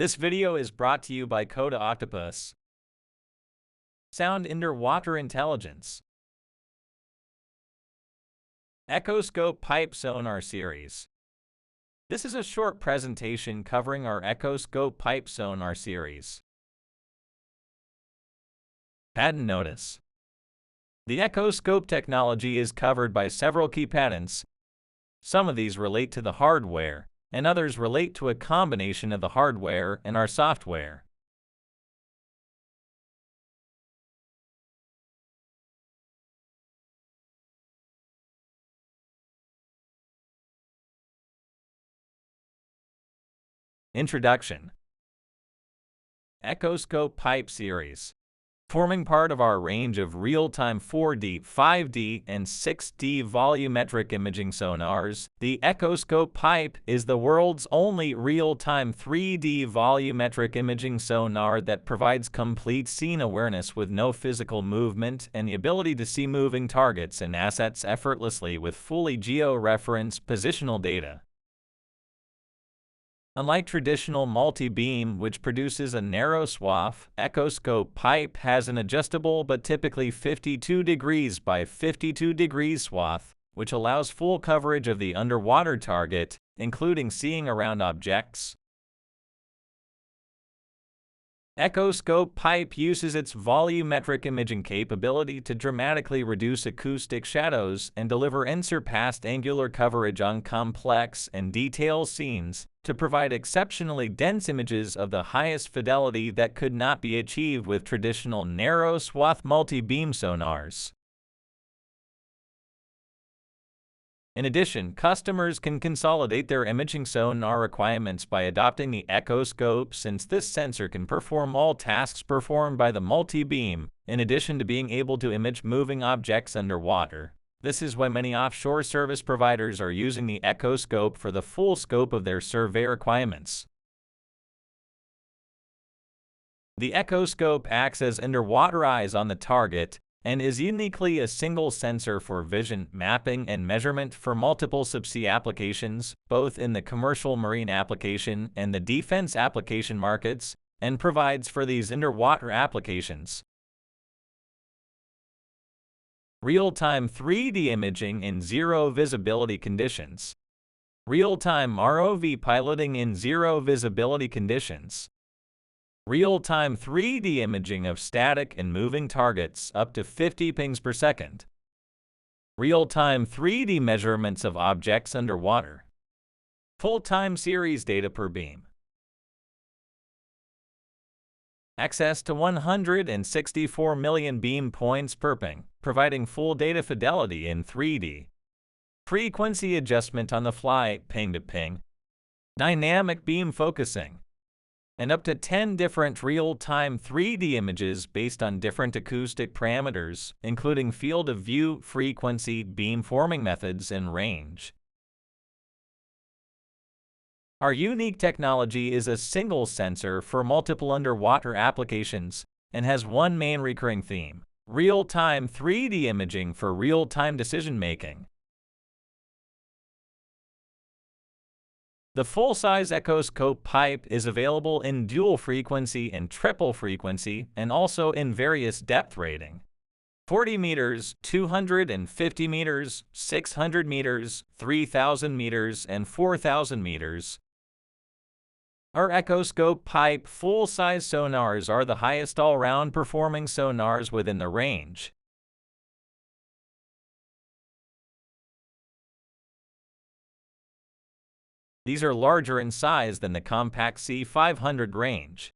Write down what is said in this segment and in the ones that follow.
This video is brought to you by Coda Octopus. Sound Underwater Intelligence. Echoscope PIPE Sonar Series. This is a short presentation covering our Echoscope PIPE Sonar series. Patent Notice. The Echoscope technology is covered by several key patents. Some of these relate to the hardware, and others relate to a combination of the hardware and our software. Introduction. Echoscope PIPE series. Forming part of our range of real-time 4D, 5D, and 6D volumetric imaging sonars, the Echoscope PIPE is the world's only real-time 3D volumetric imaging sonar that provides complete scene awareness with no physical movement and the ability to see moving targets and assets effortlessly with fully geo-referenced positional data. Unlike traditional multi-beam, which produces a narrow swath, Echoscope PIPE has an adjustable but typically 52 degrees by 52 degrees swath, which allows full coverage of the underwater target, including seeing around objects. Echoscope PIPE uses its volumetric imaging capability to dramatically reduce acoustic shadows and deliver unsurpassed angular coverage on complex and detailed scenes to provide exceptionally dense images of the highest fidelity that could not be achieved with traditional narrow swath multi-beam sonars. In addition, customers can consolidate their imaging sonar requirements by adopting the Echoscope, since this sensor can perform all tasks performed by the multi-beam, in addition to being able to image moving objects underwater. This is why many offshore service providers are using the Echoscope for the full scope of their survey requirements. The Echoscope acts as underwater eyes on the target, and is uniquely a single sensor for vision, mapping, and measurement for multiple subsea applications, both in the commercial marine application and the defense application markets, and provides for these underwater applications. Real-time 3D imaging in zero visibility conditions. Real-time ROV piloting in zero visibility conditions. Real-time 3D imaging of static and moving targets up to 50 pings per second. Real-time 3D measurements of objects underwater. Full-time series data per beam. Access to 164 million beam points per ping, providing full data fidelity in 3D. Frequency adjustment on the fly, ping to ping. Dynamic beam focusing. And up to 10 different real-time 3D images based on different acoustic parameters, including field of view, frequency, beam forming methods, and range. Our unique technology is a single sensor for multiple underwater applications and has one main recurring theme: real-time 3D imaging for real-time decision-making. The full-size Echoscope PIPE is available in dual frequency and triple frequency, and also in various depth rating: 40 meters, 250 meters, 600 meters, 3,000 meters, and 4,000 meters. Our Echoscope PIPE full-size sonars are the highest all-round performing sonars within the range. These are larger in size than the compact C500 range.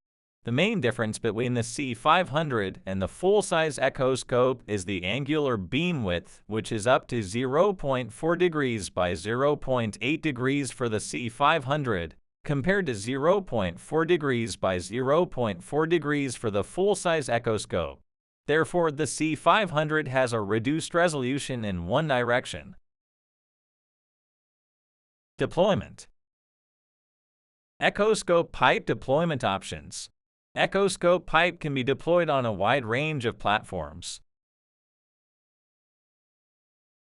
The main difference between the C500 and the full-size Echoscope is the angular beam width, which is up to 0.4 degrees by 0.8 degrees for the C500, compared to 0.4 degrees by 0.4 degrees for the full-size Echoscope. Therefore, the C500 has a reduced resolution in one direction. Deployment. Echoscope PIPE deployment options. Echoscope PIPE can be deployed on a wide range of platforms.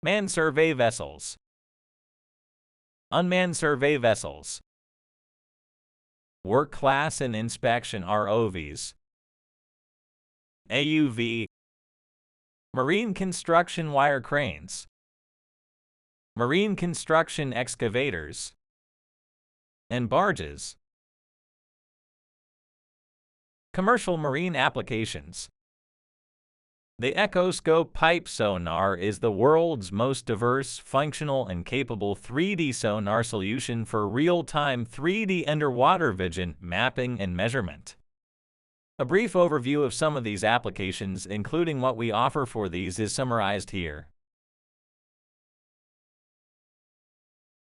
Manned survey vessels. Unmanned survey vessels. Work class and inspection ROVs. AUV. Marine construction wire cranes. Marine construction excavators. And barges. Commercial marine applications. The Echoscope PIPE sonar is the world's most diverse, functional, and capable 3D sonar solution for real-time 3D underwater vision, mapping, and measurement. A brief overview of some of these applications, including what we offer for these, is summarized here.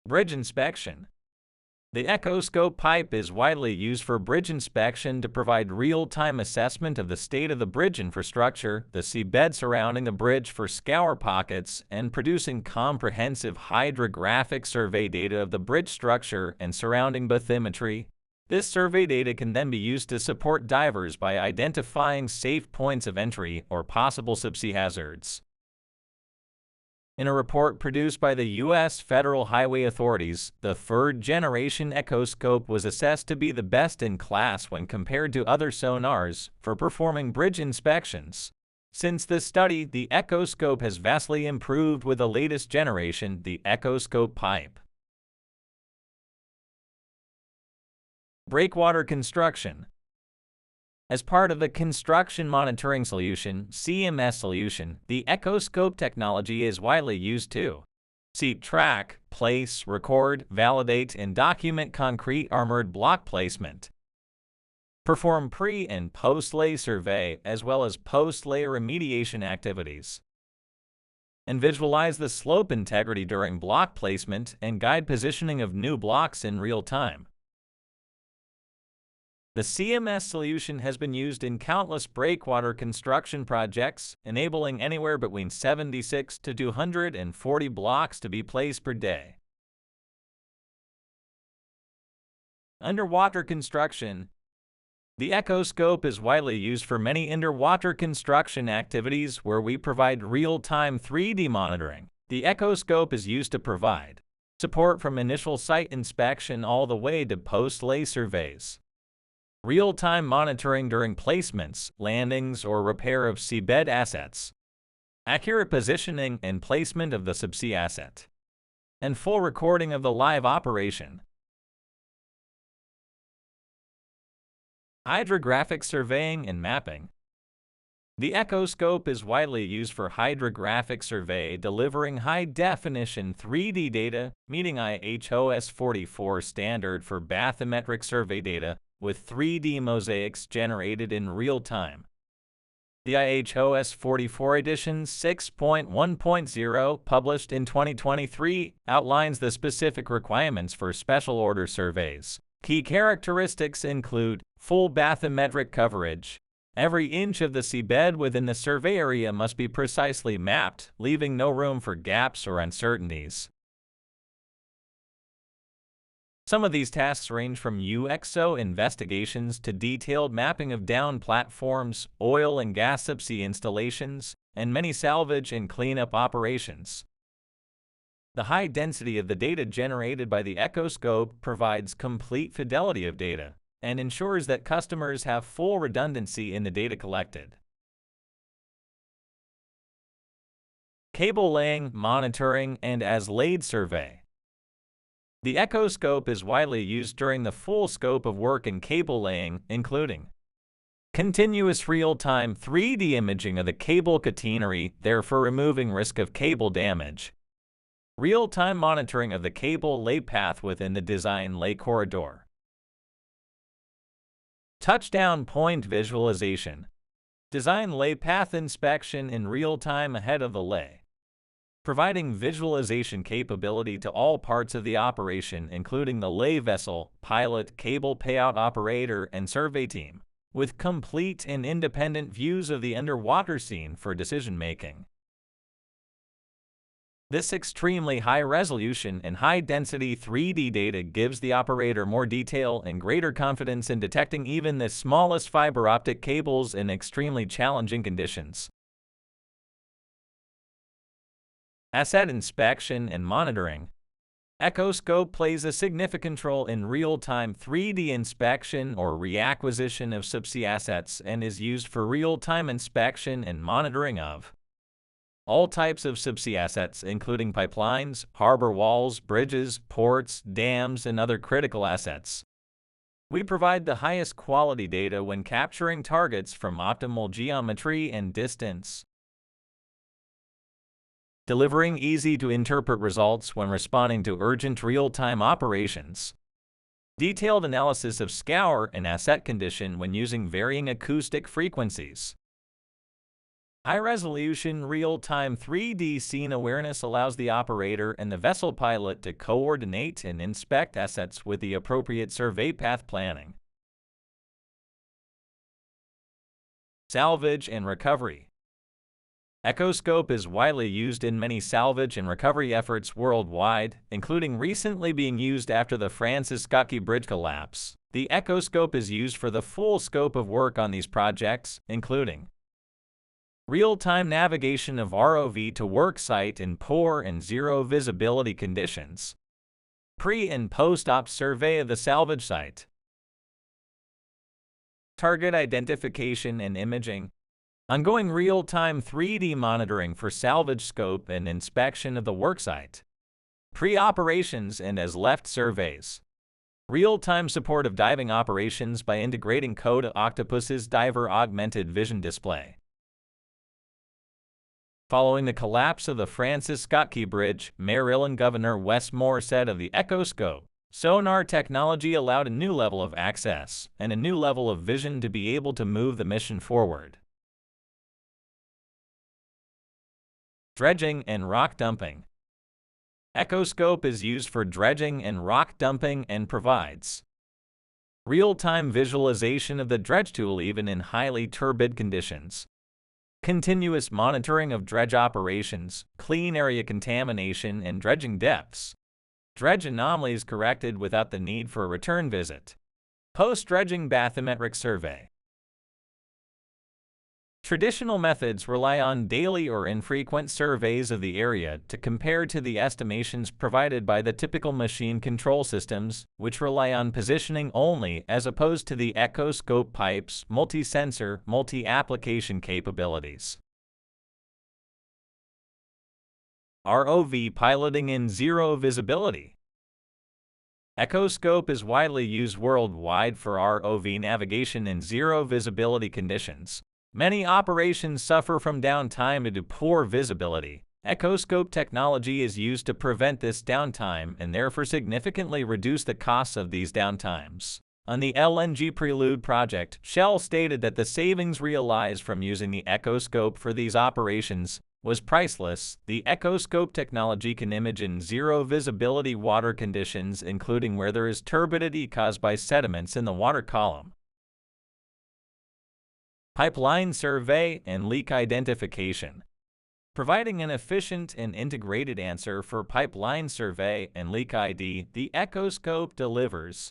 Bridge inspection. The Echoscope PIPE is widely used for bridge inspection to provide real-time assessment of the state of the bridge infrastructure, the seabed surrounding the bridge for scour pockets, and producing comprehensive hydrographic survey data of the bridge structure and surrounding bathymetry. This survey data can then be used to support divers by identifying safe points of entry or possible subsea hazards. In a report produced by the U.S. Federal Highway Authorities, the third-generation Echoscope was assessed to be the best in class when compared to other sonars for performing bridge inspections. Since this study, the Echoscope has vastly improved with the latest generation, the Echoscope PIPE. Breakwater construction. As part of the Construction Monitoring Solution (CMS) solution, the Echoscope technology is widely used to track, place, record, validate, and document concrete armored block placement, perform pre- and post-lay survey as well as post-lay remediation activities, and visualize the slope integrity during block placement and guide positioning of new blocks in real time. The CMS solution has been used in countless breakwater construction projects, enabling anywhere between 76 to 240 blocks to be placed per day. Underwater construction. The Echoscope is widely used for many underwater construction activities where we provide real-time 3D monitoring. The Echoscope is used to provide support from initial site inspection all the way to post-lay surveys, real-time monitoring during placements, landings, or repair of seabed assets, accurate positioning and placement of the subsea asset, and full recording of the live operation. Hydrographic surveying and mapping. The Echoscope is widely used for hydrographic survey, delivering high-definition 3D data, meeting IHOS 44 standard for bathymetric survey data, with 3D mosaics generated in real time. The IHOS 44 edition 6.1.0, published in 2023, outlines the specific requirements for special order surveys. Key characteristics include full bathymetric coverage. Every inch of the seabed within the survey area must be precisely mapped, leaving no room for gaps or uncertainties. Some of these tasks range from UXO investigations to detailed mapping of down platforms, oil and gas subsea installations, and many salvage and cleanup operations. The high density of the data generated by the Echoscope provides complete fidelity of data and ensures that customers have full redundancy in the data collected. Cable laying, monitoring, and as-laid survey. The Echoscope is widely used during the full scope of work in cable laying, including continuous real-time 3D imaging of the cable catenary, therefore removing risk of cable damage, real-time monitoring of the cable lay path within the design lay corridor, touchdown point visualization, design lay path inspection in real time ahead of the lay, providing visualization capability to all parts of the operation, including the lay vessel, pilot, cable payout operator, and survey team, with complete and independent views of the underwater scene for decision-making. This extremely high-resolution and high-density 3D data gives the operator more detail and greater confidence in detecting even the smallest fiber optic cables in extremely challenging conditions. Asset inspection and monitoring. Echoscope plays a significant role in real-time 3D inspection or reacquisition of subsea assets and is used for real-time inspection and monitoring of all types of subsea assets, including pipelines, harbor walls, bridges, ports, dams, and other critical assets. We provide the highest quality data when capturing targets from optimal geometry and distance, delivering easy-to-interpret results when responding to urgent real-time operations. Detailed analysis of scour and asset condition when using varying acoustic frequencies. High-resolution real-time 3D scene awareness allows the operator and the vessel pilot to coordinate and inspect assets with the appropriate survey path planning. Salvage and recovery. Echoscope is widely used in many salvage and recovery efforts worldwide, including recently being used after the Francis Scott Key Bridge collapse. The Echoscope is used for the full scope of work on these projects, including real-time navigation of ROV to work site in poor and zero visibility conditions, pre- and post-op survey of the salvage site, target identification and imaging, ongoing real-time 3D monitoring for salvage scope and inspection of the worksite, pre-operations and as-left surveys, real-time support of diving operations by integrating Coda Octopus's diver augmented vision display. Following the collapse of the Francis Scott Key Bridge, Maryland Governor Wes Moore said of the Echoscope, sonar technology allowed a new level of access and a new level of vision to be able to move the mission forward. Dredging and rock dumping. Echoscope is used for dredging and rock dumping and provides real-time visualization of the dredge tool even in highly turbid conditions, continuous monitoring of dredge operations, clean area contamination and dredging depths, dredge anomalies corrected without the need for a return visit, post-dredging bathymetric survey. Traditional methods rely on daily or infrequent surveys of the area to compare to the estimations provided by the typical machine control systems, which rely on positioning only as opposed to the Echoscope PIPE's multi-sensor, multi-application capabilities. ROV piloting in zero visibility. Echoscope is widely used worldwide for ROV navigation in zero visibility conditions. Many operations suffer from downtime due to poor visibility. Echoscope technology is used to prevent this downtime and therefore significantly reduce the costs of these downtimes. On the LNG Prelude project, Shell stated that the savings realized from using the Echoscope for these operations was priceless. The Echoscope technology can image in zero visibility water conditions, including where there is turbidity caused by sediments in the water column. Pipeline survey and leak identification. Providing an efficient and integrated answer for pipeline survey and leak ID, the Echoscope delivers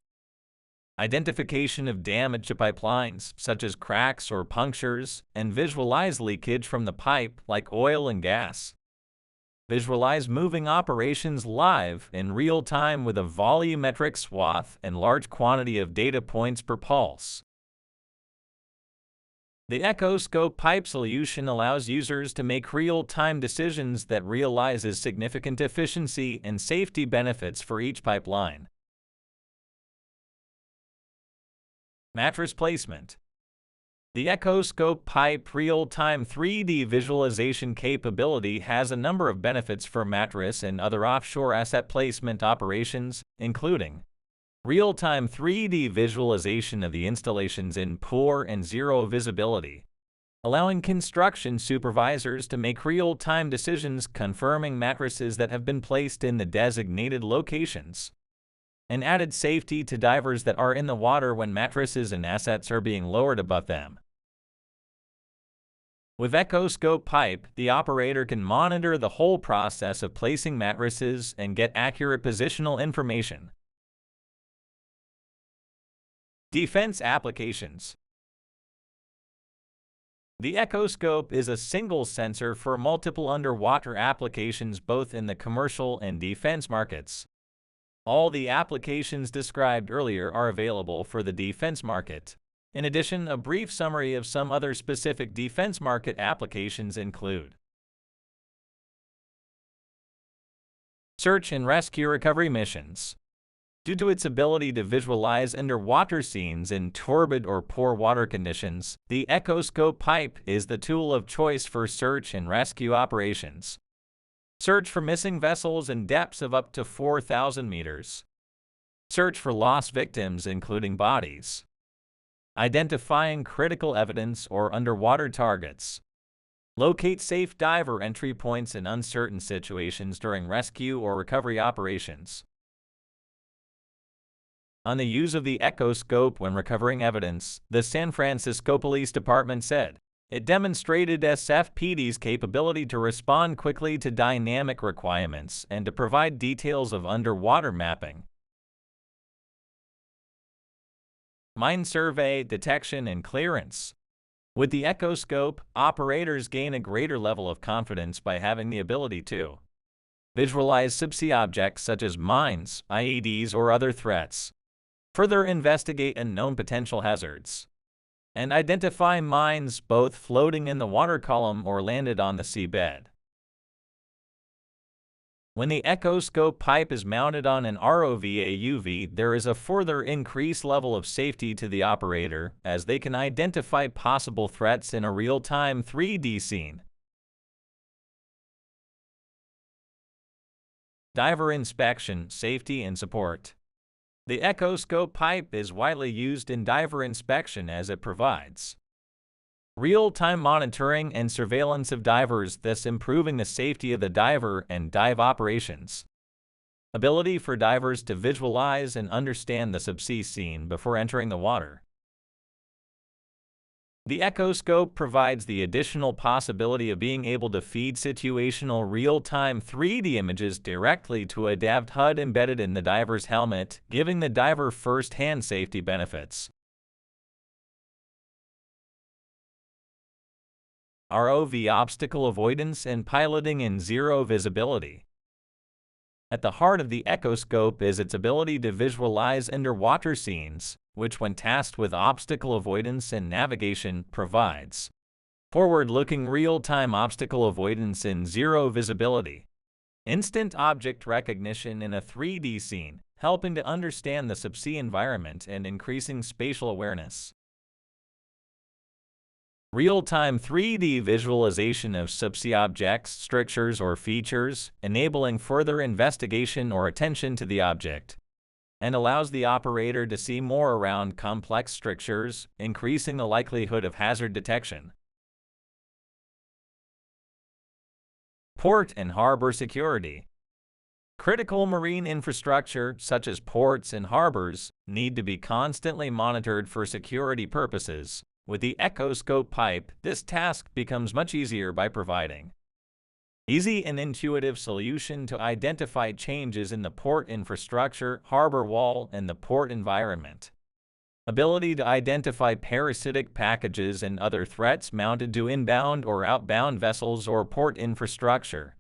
identification of damage to pipelines, such as cracks or punctures, and visualize leakage from the pipe, like oil and gas. Visualize moving operations live in real time with a volumetric swath and large quantity of data points per pulse. The Echoscope PIPE solution allows users to make real-time decisions that realizes significant efficiency and safety benefits for each pipeline. Mattress placement. The Echoscope PIPE real-time 3D visualization capability has a number of benefits for mattress and other offshore asset placement operations, including real-time 3D visualization of the installations in poor and zero visibility, allowing construction supervisors to make real-time decisions confirming mattresses that have been placed in the designated locations, and added safety to divers that are in the water when mattresses and assets are being lowered above them. With Echoscope PIPE, the operator can monitor the whole process of placing mattresses and get accurate positional information. Defense applications. The Echoscope is a single sensor for multiple underwater applications both in the commercial and defense markets. All the applications described earlier are available for the defense market. In addition, a brief summary of some other specific defense market applications include search and rescue recovery missions. Due to its ability to visualize underwater scenes in turbid or poor water conditions, the Echoscope PIPE is the tool of choice for search and rescue operations. Search for missing vessels in depths of up to 4,000 meters. Search for lost victims, including bodies. Identifying critical evidence or underwater targets. Locate safe diver entry points in uncertain situations during rescue or recovery operations. On the use of the Echoscope when recovering evidence, the San Francisco Police Department said, it demonstrated SFPD's capability to respond quickly to dynamic requirements and to provide details of underwater mapping, mine survey, detection, and clearance. With the Echoscope, operators gain a greater level of confidence by having the ability to visualize subsea objects such as mines, IEDs, or other threats, further investigate unknown potential hazards, and identify mines both floating in the water column or landed on the seabed. When the Echoscope PIPE is mounted on an ROV AUV, there is a further increased level of safety to the operator, as they can identify possible threats in a real-time 3D scene. Diver inspection, safety, and support. The Echoscope PIPE is widely used in diver inspection as it provides real-time monitoring and surveillance of divers, thus improving the safety of the diver and dive operations. Ability for divers to visualize and understand the subsea scene before entering the water. The Echoscope provides the additional possibility of being able to feed situational real-time 3D images directly to a DAVD HUD embedded in the diver's helmet, giving the diver first-hand safety benefits. ROV obstacle avoidance and piloting in zero visibility. At the heart of the Echoscope is its ability to visualize underwater scenes, which when tasked with obstacle avoidance and navigation, provides forward-looking real-time obstacle avoidance in zero visibility, instant object recognition in a 3D scene, helping to understand the subsea environment and increasing spatial awareness. Real-time 3D visualization of subsea objects, structures, or features, enabling further investigation or attention to the object, and allows the operator to see more around complex structures, increasing the likelihood of hazard detection. Port and harbor security. Critical marine infrastructure, such as ports and harbors, need to be constantly monitored for security purposes. With the Echoscope PIPE, this task becomes much easier by providing easy and intuitive solution to identify changes in the port infrastructure, harbor wall, and the port environment. Ability to identify parasitic packages and other threats mounted to inbound or outbound vessels or port infrastructure.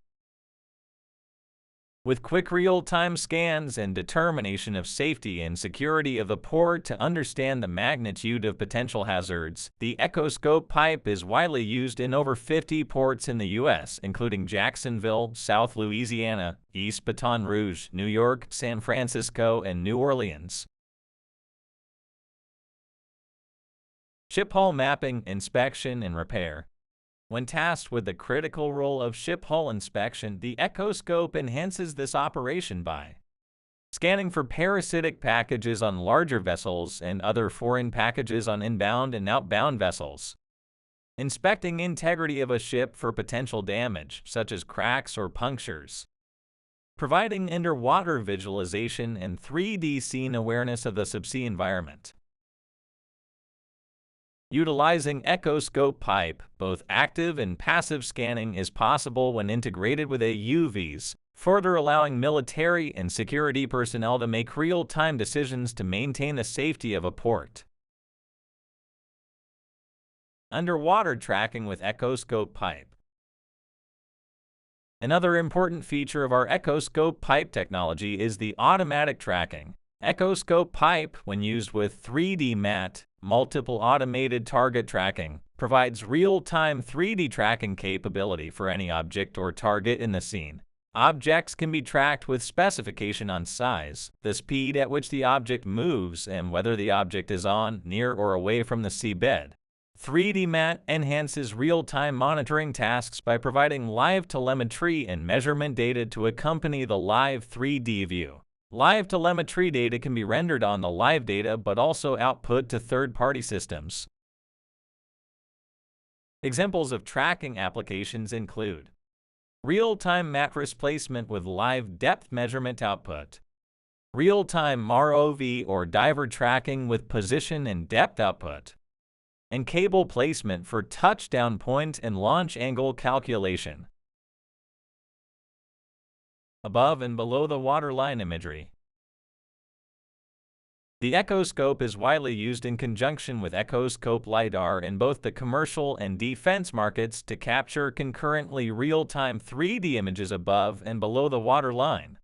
With quick real-time scans and determination of safety and security of the port to understand the magnitude of potential hazards, the Echoscope PIPE is widely used in over 50 ports in the U.S., including Jacksonville, South Louisiana, East Baton Rouge, New York, San Francisco, and New Orleans. Ship hull mapping, inspection, and repair. When tasked with the critical role of ship hull inspection, the Echoscope enhances this operation by scanning for parasitic packages on larger vessels and other foreign packages on inbound and outbound vessels, inspecting integrity of a ship for potential damage, such as cracks or punctures, providing underwater visualization and 3D scene awareness of the subsea environment. Utilizing Echoscope PIPE, both active and passive scanning is possible when integrated with AUVs, further allowing military and security personnel to make real-time decisions to maintain the safety of a port. Underwater tracking with Echoscope PIPE. Another important feature of our Echoscope PIPE technology is the automatic tracking. Echoscope PIPE, when used with 3D MAT, multiple automated target tracking, provides real-time 3D tracking capability for any object or target in the scene. Objects can be tracked with specification on size, the speed at which the object moves, and whether the object is on, near, or away from the seabed. 3D MAT enhances real-time monitoring tasks by providing live telemetry and measurement data to accompany the live 3D view. Live telemetry data can be rendered on the live data but also output to third-party systems. Examples of tracking applications include real-time mattress placement with live depth measurement output, real-time ROV or diver tracking with position and depth output, and cable placement for touchdown point and launch angle calculation. Above and below the waterline imagery. The Echoscope is widely used in conjunction with Echoscope LiDAR in both the commercial and defense markets to capture concurrently real-time 3D images above and below the waterline.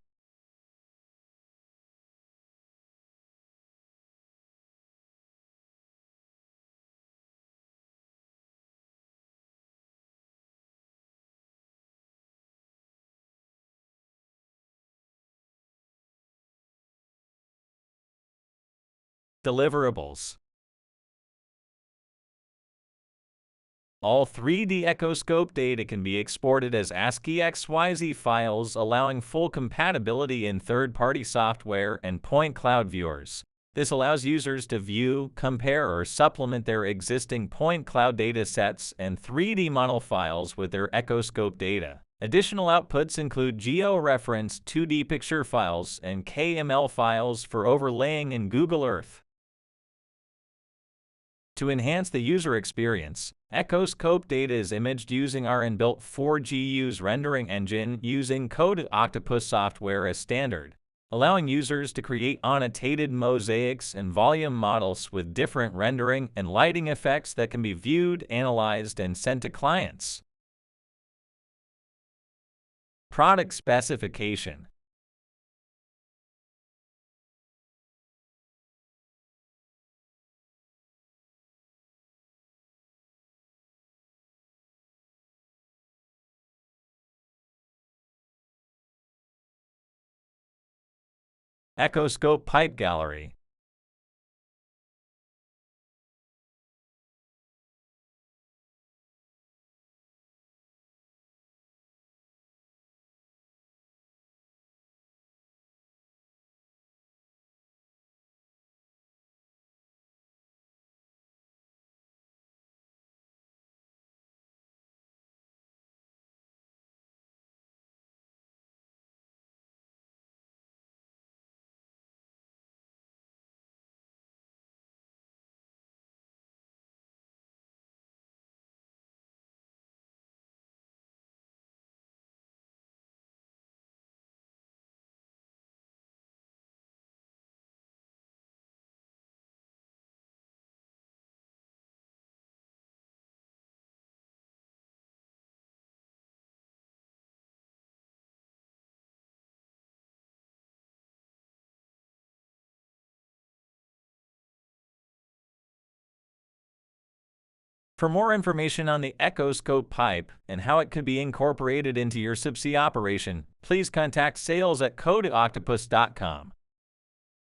Deliverables. All 3D Echoscope data can be exported as ASCII XYZ files, allowing full compatibility in third-party software and point cloud viewers. This allows users to view, compare, or supplement their existing point cloud data sets and 3D model files with their Echoscope data. Additional outputs include georeference 2D picture files and KML files for overlaying in Google Earth. To enhance the user experience, Echoscope data is imaged using our inbuilt 4GU's rendering engine using Code Octopus software as standard, allowing users to create annotated mosaics and volume models with different rendering and lighting effects that can be viewed, analyzed, and sent to clients. Product specification. Echoscope PIPE Gallery. For more information on the Echoscope PIPE and how it could be incorporated into your Subsea operation, please contact sales@codeoctopus.com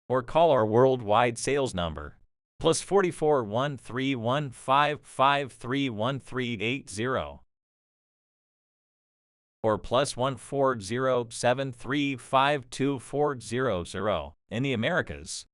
or call our worldwide sales number +44 1315531380 or +14073524000 in the Americas.